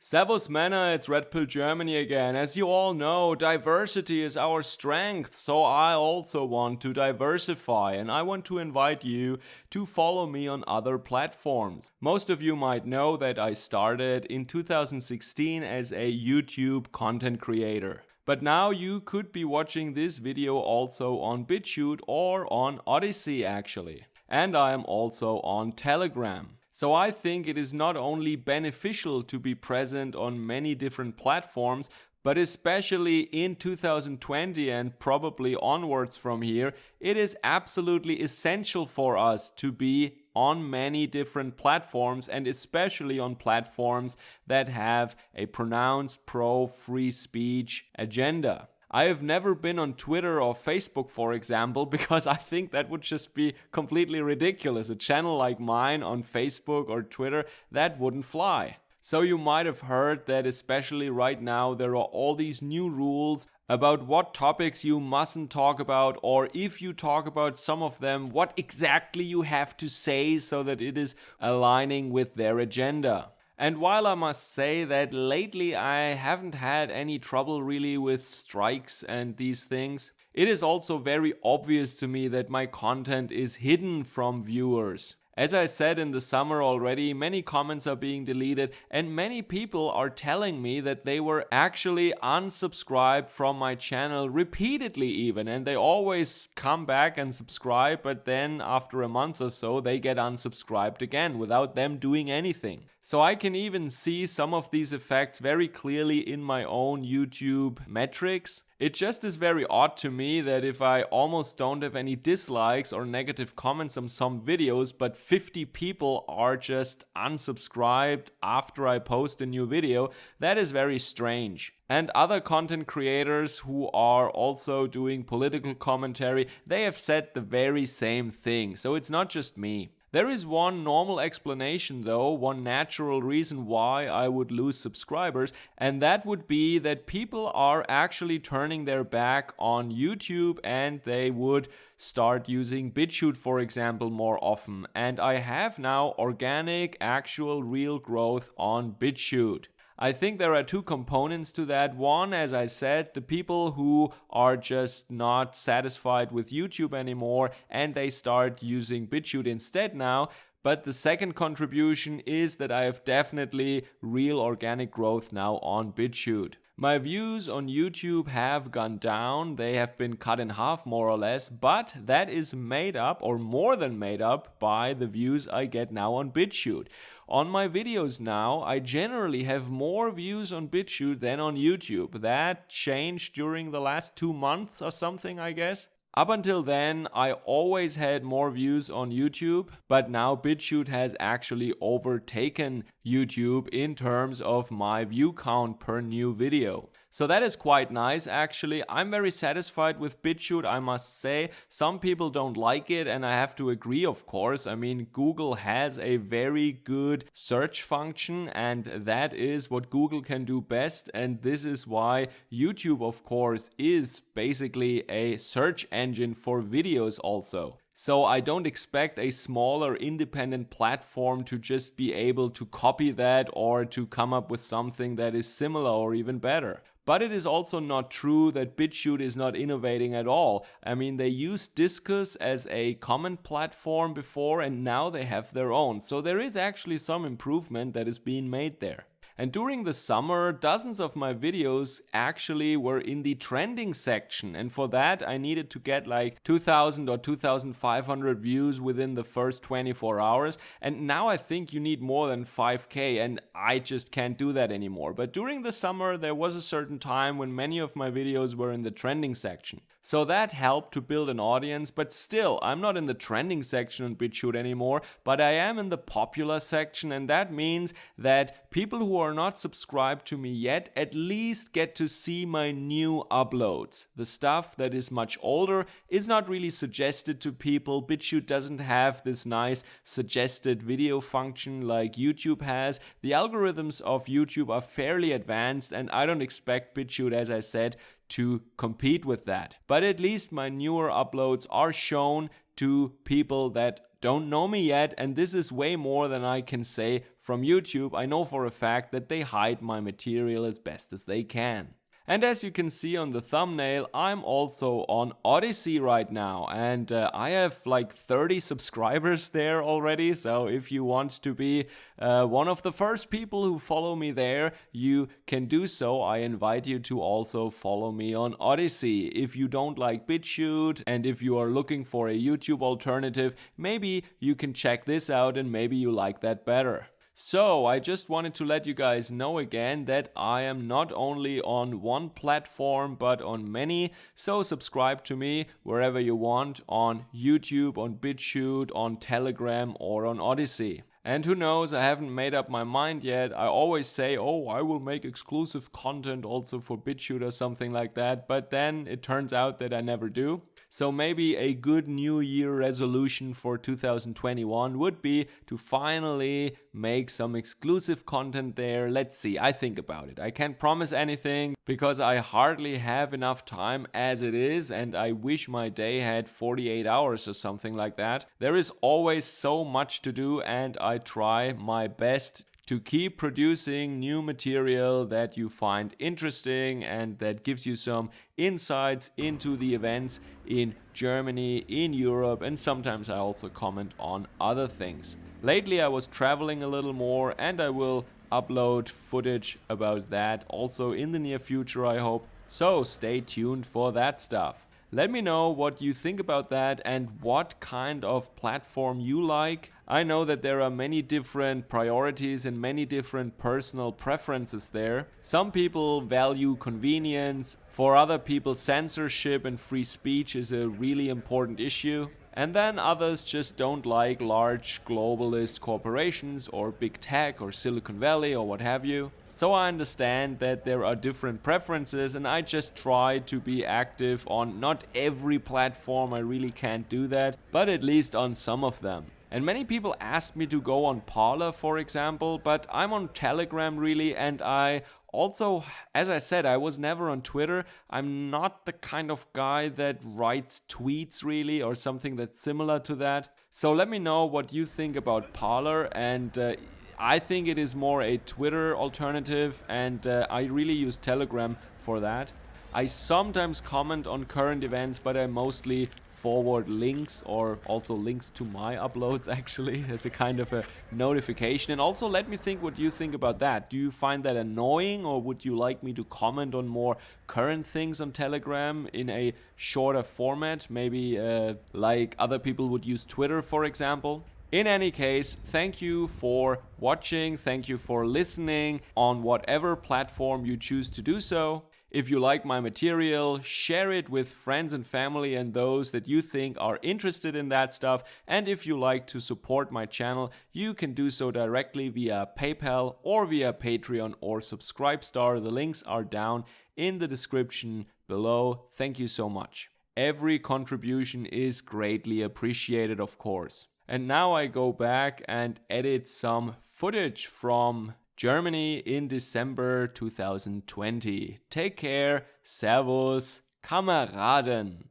Servus Männer, it's Red Pill Germany again. As you all know, diversity is our strength, so I also want to diversify and I want to invite you to follow me on other platforms. Most of you might know that I started in 2016 as a YouTube content creator. But now you could be watching this video also on BitShoot or on Odysee actually. And I am also on Telegram. So I think it is not only beneficial to be present on many different platforms, but especially in 2020 and probably onwards from here, it is absolutely essential for us to be on many different platforms and especially on platforms that have a pronounced pro-free speech agenda. I have never been on Twitter or Facebook, for example, because I think that would just be completely ridiculous. A channel like mine on Facebook or Twitter, that wouldn't fly. So you might have heard that especially right now there are all these new rules about what topics you mustn't talk about, or if you talk about some of them, what exactly you have to say so that it is aligning with their agenda. And while I must say that lately I haven't had any trouble really with strikes and these things, it is also very obvious to me that my content is hidden from viewers. As I said in the summer already, many comments are being deleted and many people are telling me that they were actually unsubscribed from my channel repeatedly even, and they always come back and subscribe, but then after a month or so they get unsubscribed again without them doing anything. So I can even see some of these effects very clearly in my own YouTube metrics. It just is very odd to me that if I almost don't have any dislikes or negative comments on some videos, but 50 people are just unsubscribed after I post a new video, that is very strange. And other content creators who are also doing political commentary, they have said the very same thing, so it's not just me. There is one normal explanation though, one natural reason why I would lose subscribers, and that would be that people are actually turning their back on YouTube and they would start using BitShoot, for example, more often. And I have now organic, actual, real growth on BitShoot. I think there are two components to that. One, as I said, the people who are just not satisfied with YouTube anymore and they start using BitShoot instead now. But the second contribution is that I have definitely real organic growth now on BitShoot. My views on YouTube have gone down, they have been cut in half more or less, but that is made up or more than made up by the views I get now on BitShoot. On my videos now, I generally have more views on BitShoot than on YouTube. That changed during the last 2 months or something, I guess. Up until then, I always had more views on YouTube, but now BitShoot has actually overtaken YouTube in terms of my view count per new video. So that is quite nice actually. I'm very satisfied with BitShoot, I must say. Some people don't like it and I have to agree, of course. I mean, Google has a very good search function and that is what Google can do best, and this is why YouTube, of course, is basically a search engine for videos also. So I don't expect a smaller independent platform to just be able to copy that or to come up with something that is similar or even better. But it is also not true that BitShoot is not innovating at all. I mean, they used Disqus as a comment platform before and now they have their own. So there is actually some improvement that is being made there. And during the summer, dozens of my videos actually were in the trending section. And for that, I needed to get like 2,000 or 2,500 views within the first 24 hours. And now I think you need more than 5K and I just can't do that anymore. But during the summer, there was a certain time when many of my videos were in the trending section. So that helped to build an audience, but still, I'm not in the trending section on BitShoot anymore, but I am in the popular section, and that means that people who are not subscribed to me yet at least get to see my new uploads. The stuff that is much older is not really suggested to people. BitShoot doesn't have this nice suggested video function like YouTube has. The algorithms of YouTube are fairly advanced, and I don't expect BitShoot, as I said, to compete with that. But at least my newer uploads are shown to people that don't know me yet, and this is way more than I can say from YouTube. I know for a fact that they hide my material as best as they can. And as you can see on the thumbnail, I'm also on Odysee right now, and I have like 30 subscribers there already. So if you want to be one of the first people who follow me there, you can do so. I invite you to also follow me on Odysee. If you don't like BitShoot and if you are looking for a YouTube alternative, maybe you can check this out and maybe you like that better. So I just wanted to let you guys know again that I am not only on one platform but on many. So subscribe to me wherever you want, on YouTube, on BitShoot, on Telegram or on Odysee. And who knows, I haven't made up my mind yet. I always say, oh, I will make exclusive content also for BitShoot or something like that. But then it turns out that I never do. So maybe a good New Year resolution for 2021 would be to finally make some exclusive content there. Let's see, I think about it. I can't promise anything because I hardly have enough time as it is, and I wish my day had 48 hours or something like that. There is always so much to do, and I try my best to keep producing new material that you find interesting and that gives you some insights into the events in Germany, in Europe, and sometimes I also comment on other things. Lately I was traveling a little more, and I will upload footage about that also in the near future, I hope. So stay tuned for that stuff. Let me know what you think about that and what kind of platform you like. I know that there are many different priorities and many different personal preferences there. Some people value convenience. For other people, censorship and free speech is a really important issue. And then others just don't like large globalist corporations or big tech or Silicon Valley or what have you. So I understand that there are different preferences, and I just try to be active on not every platform, I really can't do that, but at least on some of them. And many people ask me to go on Parler, for example, but I'm on Telegram really, and I also, as I said, I was never on Twitter. I'm not the kind of guy that writes tweets really or something that's similar to that. So let me know what you think about Parler, and I think it is more a Twitter alternative, and I really use Telegram for that. I sometimes comment on current events, but I mostly forward links, or also links to my uploads actually, as a kind of a notification. And also let me think what you think about that. Do you find that annoying, or would you like me to comment on more current things on Telegram in a shorter format, maybe like other people would use Twitter, for example? In any case, thank you for watching, thank you for listening on whatever platform you choose to do so. If you like my material, share it with friends and family and those that you think are interested in that stuff. And if you like to support my channel, you can do so directly via PayPal or via Patreon or Subscribestar. The links are down in the description below. Thank you so much. Every contribution is greatly appreciated, of course. And now I go back and edit some footage from Germany in December 2020. Take care, Servus, Kameraden.